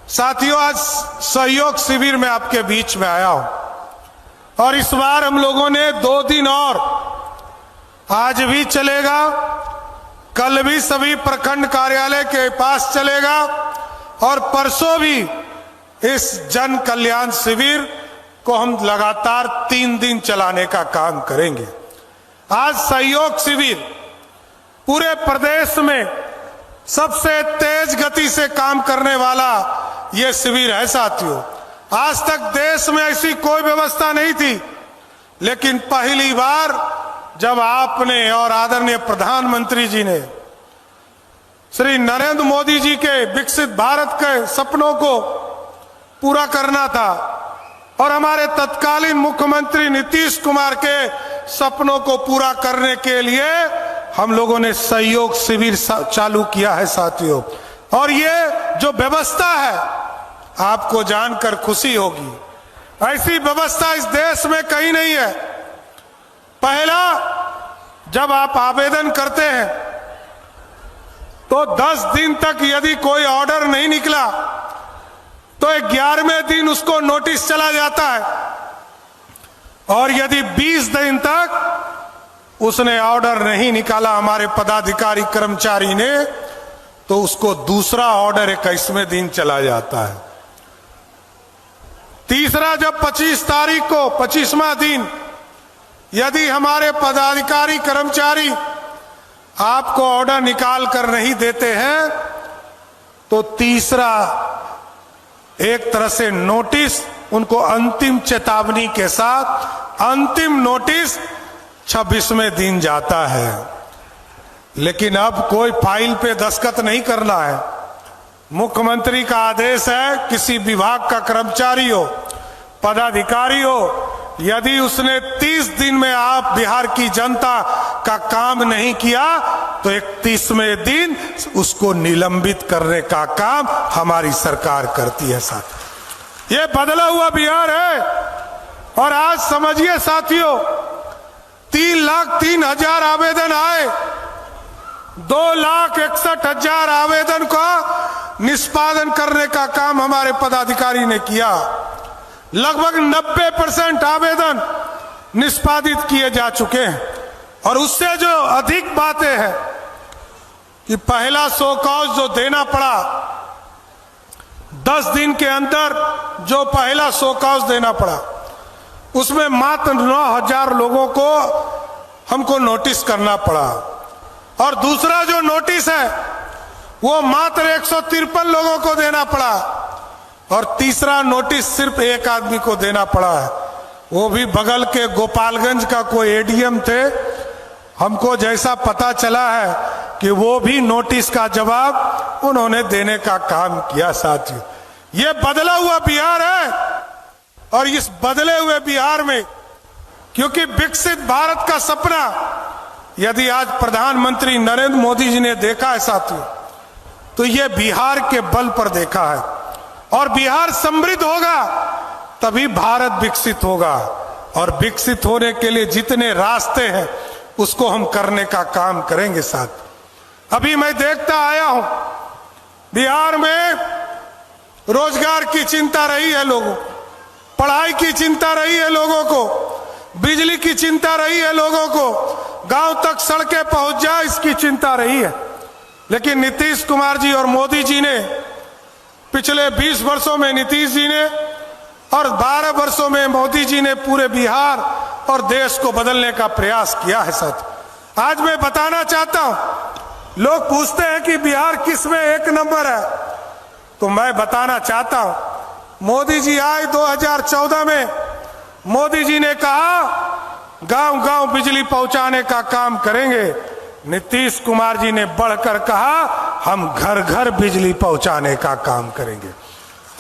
साथियों, आज सहयोग शिविर में आपके बीच में आया हूं और इस बार हम लोगों ने 2 दिन और, आज भी चलेगा, कल भी सभी प्रखंड कार्यालय के पास चलेगा और परसों भी इस जन कल्याण शिविर को हम लगातार 3 दिन चलाने का काम करेंगे। आज सहयोग शिविर पूरे प्रदेश में सबसे तेज गति से काम करने वाला ये शिविर है साथियों। आज तक देश में ऐसी कोई व्यवस्था नहीं थी, लेकिन पहली बार जब आपने और आदरणीय प्रधानमंत्री जी ने श्री नरेंद्र मोदी जी के विकसित भारत के सपनों को पूरा करना था और हमारे तत्कालीन मुख्यमंत्री नीतीश कुमार के सपनों को पूरा करने के लिए हम लोगों ने सहयोग शिविर चालू किया है साथियों। और ये जो व्यवस्था है, आपको जानकर खुशी होगी, ऐसी व्यवस्था इस देश में कहीं नहीं है। पहला, जब आप आवेदन करते हैं तो 10 दिन तक यदि कोई ऑर्डर नहीं निकला तो 11वें दिन उसको नोटिस चला जाता है, और यदि 20 दिन तक उसने ऑर्डर नहीं निकाला हमारे पदाधिकारी कर्मचारी ने, तो उसको दूसरा ऑर्डर 21वें दिन चला जाता है। तीसरा, जब 25 तारीख को 25वां दिन यदि हमारे पदाधिकारी कर्मचारी आपको ऑर्डर निकाल कर नहीं देते हैं तो तीसरा एक तरह से नोटिस, उनको अंतिम चेतावनी के साथ अंतिम नोटिस 26वें दिन जाता है। लेकिन अब कोई फाइल पे दस्तखत नहीं करना है। मुख्यमंत्री का आदेश है, किसी विभाग का कर्मचारी हो, पदाधिकारी हो, यदि उसने 30 दिन में आप बिहार की जनता का काम नहीं किया तो 31वें दिन उसको निलंबित करने का काम हमारी सरकार करती है साथ। ये बदला हुआ बिहार है। और आज समझिए साथियों, 3,03,000 आवेदन आए, 2,61,000 आवेदन का निष्पादन करने का काम हमारे पदाधिकारी ने किया। लगभग 90% आवेदन निष्पादित किए जा चुके हैं। और उससे जो अधिक बातें हैं कि पहला शो कॉज जो देना पड़ा 10 दिन के अंदर, जो पहला शो कॉज देना पड़ा उसमें मात्र 9,000 लोगों को हमको नोटिस करना पड़ा। और दूसरा जो नोटिस है वो मात्र 153 लोगों को देना पड़ा। और तीसरा नोटिस सिर्फ एक आदमी को देना पड़ा है, वो भी बगल के गोपालगंज का कोई एडीएम थे। हमको जैसा पता चला है कि वो भी नोटिस का जवाब उन्होंने देने का काम किया साथियों। ये बदला हुआ बिहार है। और इस बदले हुए बिहार में, क्योंकि विकसित भारत का सपना यदि आज प्रधानमंत्री नरेंद्र मोदी जी ने देखा है साथियों, तो ये बिहार के बल पर देखा है। और बिहार समृद्ध होगा तभी भारत विकसित होगा। और विकसित होने के लिए जितने रास्ते हैं उसको हम करने का काम करेंगे साथ। अभी मैं देखता आया हूं, बिहार में रोजगार की चिंता रही है लोगों को, पढ़ाई की चिंता रही है लोगों को, बिजली की चिंता रही है लोगों को, गांव तक सड़कें पहुंच जाए इसकी चिंता रही है। लेकिन नीतीश कुमार जी और मोदी जी ने पिछले 20 वर्षों में, नीतीश जी ने और 12 वर्षों में मोदी जी ने पूरे बिहार और देश को बदलने का प्रयास किया है साथ। आज मैं बताना चाहता हूं, लोग पूछते हैं कि बिहार किस में 1 नंबर है, तो मैं बताना चाहता हूं, मोदी जी आए 2014 में, मोदी जी ने कहा गांव गांव बिजली पहुंचाने का काम करेंगे। नीतीश कुमार जी ने बढ़कर कहा हम घर घर बिजली पहुंचाने का काम करेंगे।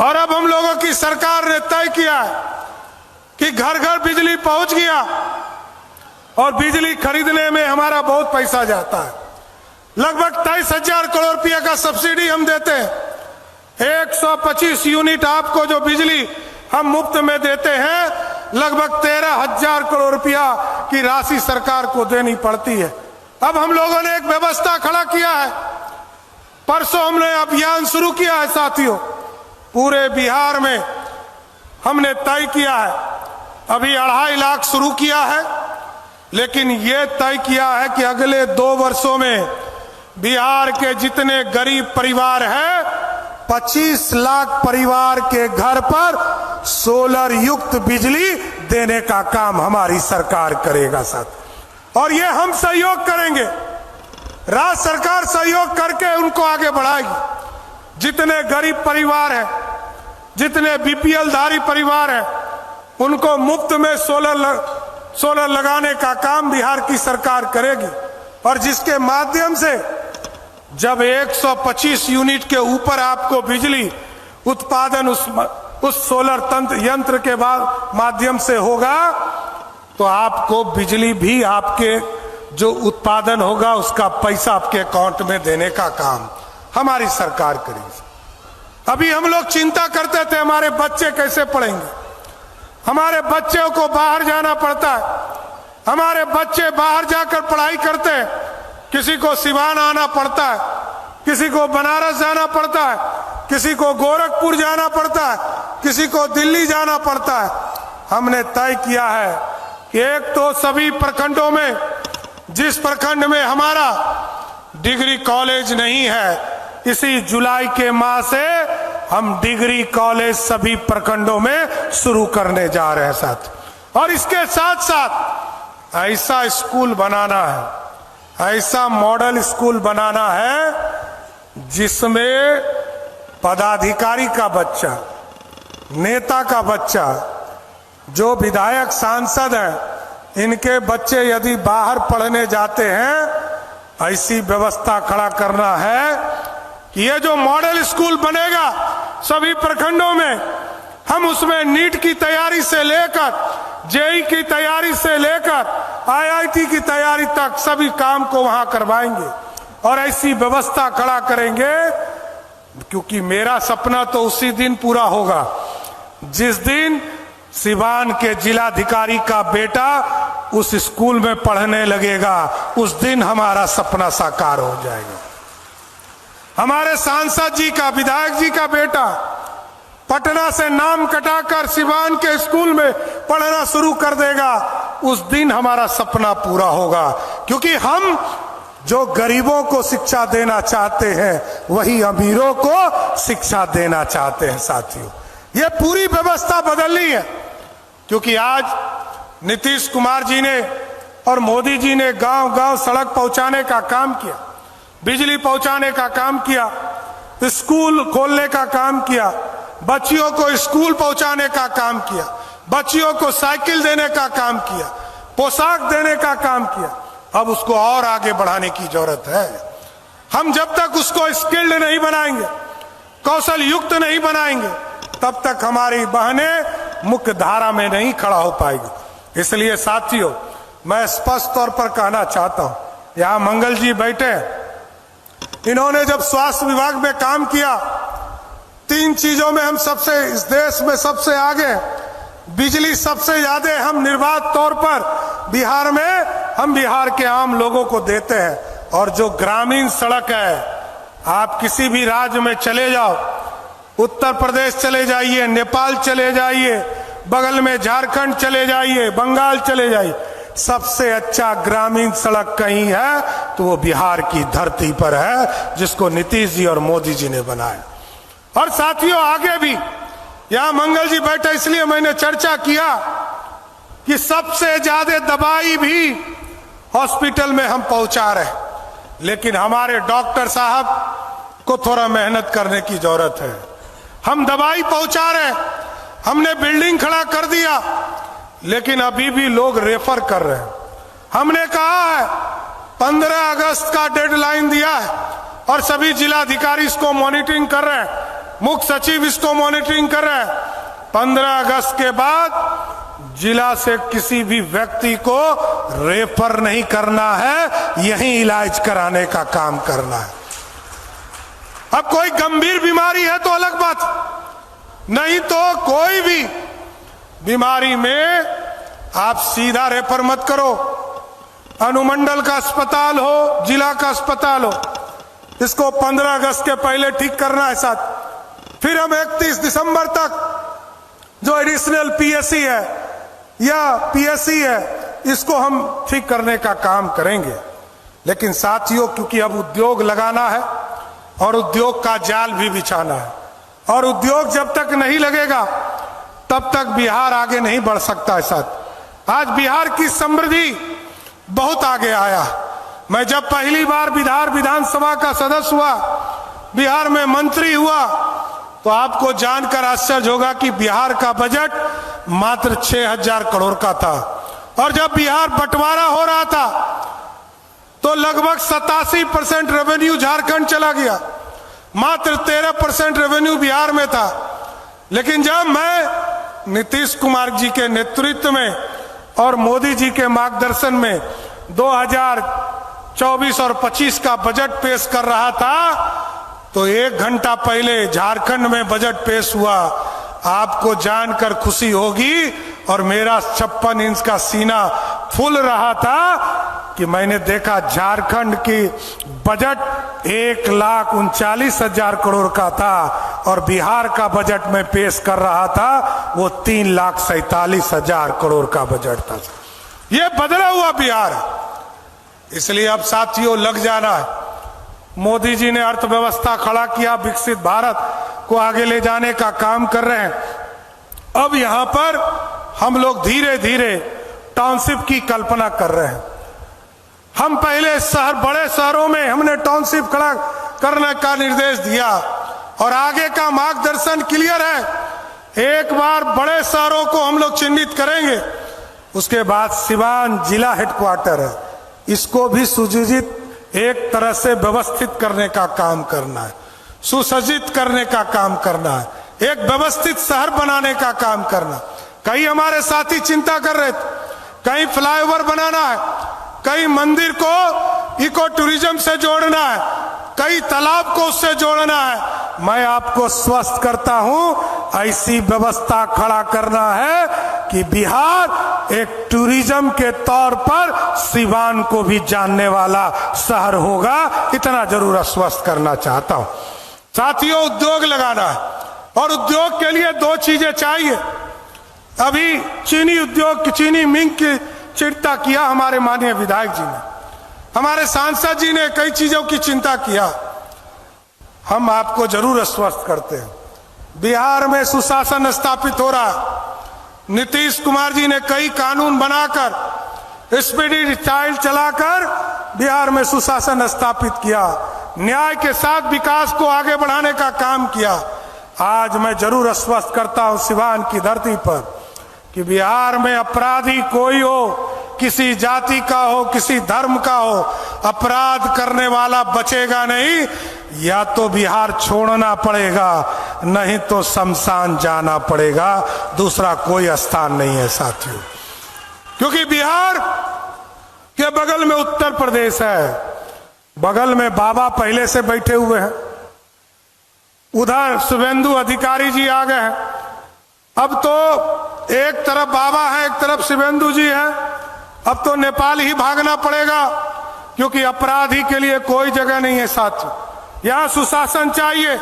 और अब हम लोगों की सरकार ने तय किया कि घर घर बिजली पहुंच गया। और बिजली खरीदने में हमारा बहुत पैसा जाता है। लगभग 23,000 करोड़ रुपया का सब्सिडी हम देते हैं। 125 यूनिट आपको जो बिजली हम मुफ्त में देते हैं, लगभग 13,000 करोड़ रुपया की राशि सरकार को देनी पड़ती है। अब हम लोगों ने एक व्यवस्था खड़ा किया है। परसों हमने अभियान शुरू किया है साथियों, पूरे बिहार में हमने तय किया है। अभी 2.5 लाख शुरू किया है, लेकिन ये तय किया है कि अगले 2 वर्षों में बिहार के जितने गरीब परिवार हैं, 25 लाख परिवार के घर पर सोलर युक्त बिजली देने का काम हमारी सरकार करेगा साथ। और ये हम सहयोग करेंगे, राज्य सरकार सहयोग करके उनको आगे बढ़ाएगी। जितने गरीब परिवार हैं, जितने बीपीएल धारी परिवार हैं, उनको मुफ्त में सोलर लगाने का काम बिहार की सरकार करेगी। और जिसके माध्यम से जब 125 यूनिट के ऊपर आपको बिजली उत्पादन उस सोलर यंत्र के माध्यम से होगा, तो आपको बिजली भी आपके जो उत्पादन होगा उसका पैसा आपके अकाउंट में देने का काम हमारी सरकार करेगी। अभी हम लोग चिंता करते थे हमारे बच्चे कैसे पढ़ेंगे, हमारे बच्चों को बाहर जाना पड़ता है, हमारे बच्चे बाहर जाकर पढ़ाई करते हैं, किसी को सिवान आना पड़ता है, किसी को बनारस जाना पड़ता है, किसी को गोरखपुर जाना पड़ता है, किसी को दिल्ली जाना पड़ता है। हमने तय किया है कि एक तो सभी प्रखंडों में, जिस प्रखंड में हमारा डिग्री कॉलेज नहीं है, इसी जुलाई के माह से हम डिग्री कॉलेज सभी प्रखंडों में शुरू करने जा रहे हैं साथ। और इसके साथ साथ ऐसा स्कूल बनाना है, ऐसा मॉडल स्कूल बनाना है जिसमें पदाधिकारी का बच्चा, नेता का बच्चा, जो विधायक सांसद हैं, इनके बच्चे यदि बाहर पढ़ने जाते हैं, ऐसी व्यवस्था खड़ा करना है कि ये जो मॉडल स्कूल बनेगा सभी प्रखंडों में, हम उसमें नीट की तैयारी से लेकर जेई की तैयारी से लेकर आईआईटी की तैयारी तक सभी काम को वहां करवाएंगे और ऐसी व्यवस्था खड़ा करेंगे। क्योंकि मेरा सपना तो उसी दिन पूरा होगा जिस दिन सिवान के जिलाधिकारी का बेटा उस स्कूल में पढ़ने लगेगा, उस दिन हमारा सपना साकार हो जाएगा। हमारे सांसद जी का, विधायक जी का बेटा पटना से नाम कटाकर सिवान के स्कूल में पढ़ना शुरू कर देगा, उस दिन हमारा सपना पूरा होगा। क्योंकि हम जो गरीबों को शिक्षा देना चाहते हैं वही अमीरों को शिक्षा देना चाहते हैं साथियों। ये पूरी व्यवस्था बदलनी है, क्योंकि आज नीतीश कुमार जी ने और मोदी जी ने गांव गांव सड़क पहुंचाने का काम किया, बिजली पहुंचाने का काम किया, स्कूल खोलने का काम किया, बच्चियों को स्कूल पहुंचाने का काम किया, बच्चियों को साइकिल देने का काम किया, पोशाक देने का काम किया। अब उसको और आगे बढ़ाने की जरूरत है। हम जब तक उसको स्किल्ड नहीं बनाएंगे, कौशल युक्त नहीं बनाएंगे, तब तक हमारी बहनें मुख्य धारा में नहीं खड़ा हो पाएगी। इसलिए साथियों, मैं स्पष्ट तौर पर कहना चाहता हूं, यहां मंगल जी बैठे, इन्होंने जब स्वास्थ्य विभाग में काम किया, 3 चीजों में हम सबसे इस देश में सबसे आगे, बिजली सबसे ज्यादा हम निर्बाध तौर पर बिहार में हम बिहार के आम लोगों को देते हैं। और जो ग्रामीण सड़क है, आप किसी भी राज्य में चले जाओ, उत्तर प्रदेश चले जाइए, नेपाल चले जाइए, बगल में झारखंड चले जाइए, बंगाल चले जाइए, सबसे अच्छा ग्रामीण सड़क कहीं है तो वो बिहार की धरती पर है, जिसको नीतीश जी और मोदी जी ने बनाया। और साथियों, आगे भी यहां मंगल जी बैठे, इसलिए मैंने चर्चा किया कि सबसे ज्यादा दवाई भी हॉस्पिटल में हम पहुंचा रहे, लेकिन हमारे डॉक्टर साहब को थोड़ा मेहनत करने की जरूरत है। हम दवाई पहुंचा रहे, हमने बिल्डिंग खड़ा कर दिया, लेकिन अभी भी लोग रेफर कर रहे हैं। हमने कहा है 15 अगस्त का डेडलाइन दिया है और सभी जिलाधिकारी इसको मॉनिटरिंग कर रहे हैं, मुख्य सचिव इसको मॉनिटरिंग कर रहे हैं। 15 अगस्त के बाद जिला से किसी भी व्यक्ति को रेफर नहीं करना है, यहीं इलाज कराने का काम करना है। अब कोई गंभीर बीमारी है तो अलग बात, नहीं तो कोई भी बीमारी में आप सीधा रेफर मत करो। अनुमंडल का अस्पताल हो, जिला का अस्पताल हो, इसको 15 अगस्त के पहले ठीक करना है साथ। फिर हम 31 दिसंबर तक जो एडिशनल पीएससी है या पीएससी है इसको हम ठीक करने का काम करेंगे। लेकिन साथियों, क्योंकि अब उद्योग लगाना है और उद्योग का जाल भी बिछाना है, और उद्योग जब तक नहीं लगेगा तब तक बिहार आगे नहीं बढ़ सकता है। साथ आज बिहार की समृद्धि बहुत आगे आया। मैं जब पहली बार बिहार विधानसभा का सदस्य हुआ, बिहार में मंत्री हुआ, तो आपको जानकर आश्चर्य होगा कि बिहार का बजट मात्र 6000 करोड़ का था, और जब बिहार बंटवारा हो रहा था तो लगभग 87% रेवेन्यू झारखंड चला गया, मात्र 13% रेवेन्यू बिहार में था। लेकिन जब मैं नीतीश कुमार जी के नेतृत्व में और मोदी जी के मार्गदर्शन में 2024 और 25 का बजट पेश कर रहा था, तो 1 घंटा पहले झारखंड में बजट पेश हुआ। आपको जानकर खुशी होगी, और मेरा 56 इंच का सीना फूल रहा था कि मैंने देखा झारखंड की बजट 1,39,000 करोड़ का था, और बिहार का बजट में पेश कर रहा था वो 3,47,000 करोड़ का बजट था। ये बदला हुआ बिहार। इसलिए अब साथियों लग जाना है। मोदी जी ने अर्थव्यवस्था खड़ा किया, विकसित भारत को आगे ले जाने का काम कर रहे हैं। अब यहां पर हम लोग धीरे धीरे टाउनशिप की कल्पना कर रहे हैं। हम पहले शहर, बड़े शहरों में हमने टाउनशिप खड़ा करने का निर्देश दिया, और आगे का मार्गदर्शन क्लियर है। एक बार बड़े शहरों को हम लोग चिन्हित करेंगे, उसके बाद सिवान जिला हेडक्वार्टर है, इसको भी सुयोजित एक तरह से व्यवस्थित करने का काम करना है, सुसज्जित करने का काम करना है, एक व्यवस्थित शहर बनाने का काम करना। कई हमारे साथी चिंता कर रहे थे, कहीं फ्लाईओवर बनाना है, कहीं मंदिर को इको टूरिज्म से जोड़ना है, कई तालाब को उससे जोड़ना है। मैं आपको स्वस्थ करता हूं, ऐसी व्यवस्था खड़ा करना है कि बिहार एक टूरिज्म के तौर पर सिवान को भी जानने वाला शहर होगा। इतना जरूर आश्वस्त करना चाहता हूं। साथियों, उद्योग लगाना है, और उद्योग के लिए 2 चीजें चाहिए। अभी चीनी उद्योग की, चीनी मिल की चिंता किया हमारे माननीय विधायक जी ने, हमारे सांसद जी ने कई चीजों की चिंता किया। हम आपको जरूर आश्वस्त करते हैं, बिहार में सुशासन स्थापित हो रहा है। नीतीश कुमार जी ने कई कानून बनाकर, स्पीडी ट्रायल चलाकर बिहार में सुशासन स्थापित किया, न्याय के साथ विकास को आगे बढ़ाने का काम किया। आज मैं जरूर आश्वस्त करता हूं सिवान की धरती पर कि बिहार में अपराधी कोई हो, किसी जाति का हो, किसी धर्म का हो, अपराध करने वाला बचेगा नहीं। या तो बिहार छोड़ना पड़ेगा, नहीं तो शमशान जाना पड़ेगा। दूसरा कोई स्थान नहीं है साथियों, क्योंकि बिहार के बगल में उत्तर प्रदेश है, बगल में बाबा पहले से बैठे हुए हैं, उधर शुभेंदु अधिकारी जी आ गए हैं। अब तो एक तरफ बाबा है, एक तरफ शुभेंदु जी है। अब तो नेपाल ही भागना पड़ेगा, क्योंकि अपराधी के लिए कोई जगह नहीं है साथियों। यहाँ सुशासन चाहिए,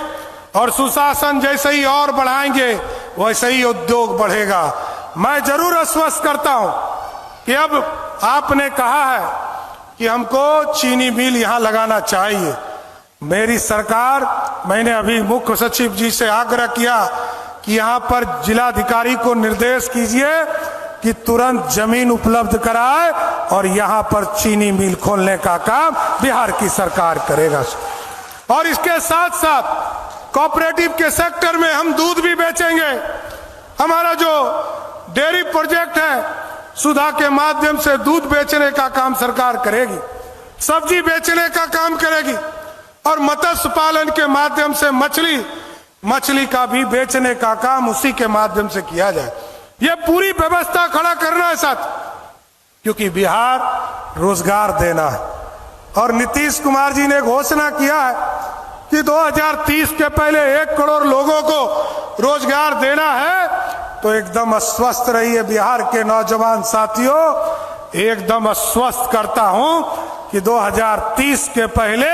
और सुशासन जैसे ही और बढ़ाएंगे वैसे ही उद्योग बढ़ेगा। मैं जरूर आश्वस्त करता हूं कि अब आपने कहा है कि हमको चीनी मिल यहाँ लगाना चाहिए। मेरी सरकार, मैंने अभी मुख्य सचिव जी से आग्रह किया कि यहाँ पर जिलाधिकारी को निर्देश कीजिए कि तुरंत जमीन उपलब्ध कराए, और यहाँ पर चीनी मिल खोलने का काम बिहार की सरकार करेगा। और इसके साथ साथ कोऑपरेटिव के सेक्टर में हम दूध भी बेचेंगे। हमारा जो डेयरी प्रोजेक्ट है, सुधा के माध्यम से दूध बेचने का काम सरकार करेगी, सब्जी बेचने का काम करेगी, और मत्स्य पालन के माध्यम से मछली का भी बेचने का काम उसी के माध्यम से किया जाए। ये पूरी व्यवस्था खड़ा करना है साथ, क्योंकि बिहार रोजगार देना है। और नीतीश कुमार जी ने घोषणा किया है कि 2030 के पहले 1 करोड़ लोगों को रोजगार देना है। तो एकदम अस्वस्थ रहिए बिहार के नौजवान साथियों, एकदम अस्वस्थ करता हूं कि 2030 के पहले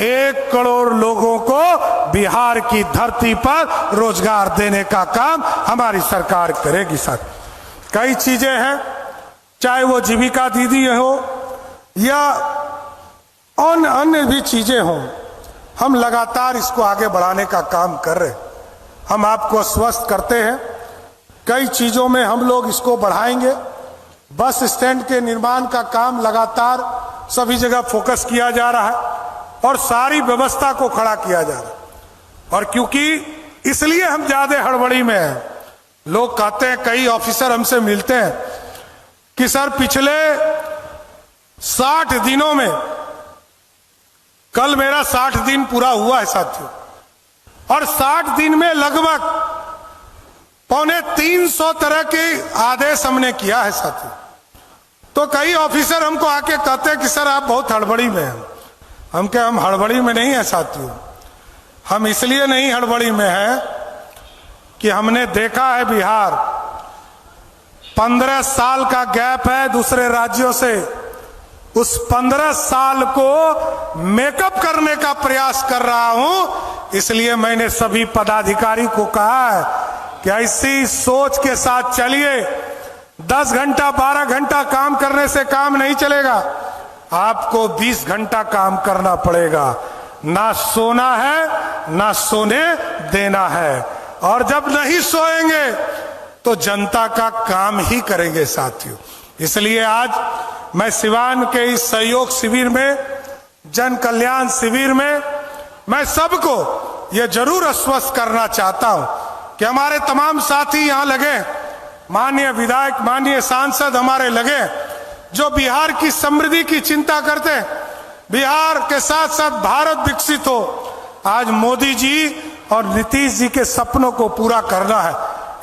1 करोड़ लोगों को बिहार की धरती पर रोजगार देने का काम हमारी सरकार करेगी। साथ कई चीजें हैं, चाहे वो जीविका दीदी हो या अन्य भी चीजें हों, हम लगातार इसको आगे बढ़ाने का काम कर रहे हैं। हम आपको स्वस्थ करते हैं, कई चीजों में हम लोग इसको बढ़ाएंगे। बस स्टैंड के निर्माण का काम लगातार सभी जगह फोकस किया जा रहा है और सारी व्यवस्था को खड़ा किया जा रहा है। और क्योंकि इसलिए हम ज्यादा हड़बड़ी में हैं, लोग कहते हैं, कई ऑफिसर हमसे मिलते हैं कि सर पिछले 60 दिनों में, कल मेरा 60 दिन पूरा हुआ है साथियों, और 60 दिन में लगभग 250 तरह के आदेश हमने किया है साथियों। तो कई ऑफिसर हमको आके कहते हैं कि सर आप बहुत हड़बड़ी में हैं। हम हड़बड़ी में नहीं है साथियों, हम इसलिए नहीं हड़बड़ी में है कि हमने देखा है बिहार 15 साल का गैप है दूसरे राज्यों से, उस 15 साल को मेकअप करने का प्रयास कर रहा हूं। इसलिए मैंने सभी पदाधिकारी को कहा है कि ऐसी सोच के साथ चलिए। 10 घंटा 12 घंटा काम करने से काम नहीं चलेगा, आपको 20 घंटा काम करना पड़ेगा। ना सोना है ना सोने देना है, और जब नहीं सोएंगे तो जनता का काम ही करेंगे साथियों। इसलिए आज मैं सिवान के इस सहयोग शिविर में, जन कल्याण शिविर में, मैं सबको यह जरूर आश्वस्त करना चाहता हूं कि हमारे तमाम साथी यहां लगे, माननीय विधायक, माननीय सांसद हमारे लगे, जो बिहार की समृद्धि की चिंता करते हैं, बिहार के साथ साथ भारत विकसित हो। आज मोदी जी और नीतीश जी के सपनों को पूरा करना है।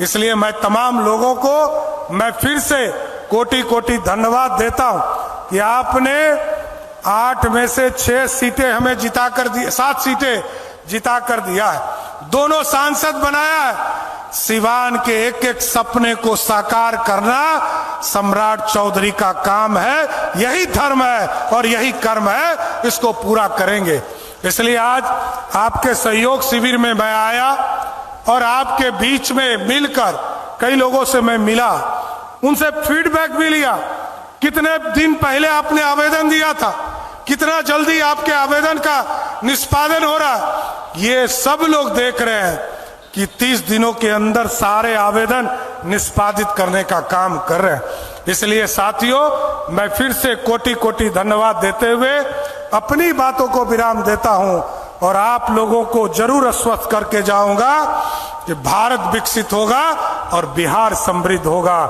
इसलिए मैं तमाम लोगों को मैं फिर से कोटि कोटि धन्यवाद देता हूं कि आपने 8 में से 6 सीटें हमें जिताकर दी, 7 सीटें जिताकर दिया है, दोनों सांसद बनाया है। सिवान के एक एक सपने को साकार करना सम्राट चौधरी का काम है, यही धर्म है और यही कर्म है, इसको पूरा करेंगे। इसलिए आज आपके सहयोग शिविर में मैं आया और आपके बीच में मिलकर कई लोगों से मैं मिला, उनसे फीडबैक भी लिया। कितने दिन पहले आपने आवेदन दिया था, कितना जल्दी आपके आवेदन का निष्पादन हो रहा है, ये सब लोग देख रहे हैं कि 30 दिनों के अंदर सारे आवेदन निष्पादित करने का काम कर रहे हैं। इसलिए साथियों, मैं फिर से कोटि कोटि धन्यवाद देते हुए अपनी बातों को विराम देता हूं और आप लोगों को जरूर आश्वस्त करके जाऊंगा कि भारत विकसित होगा और बिहार समृद्ध होगा।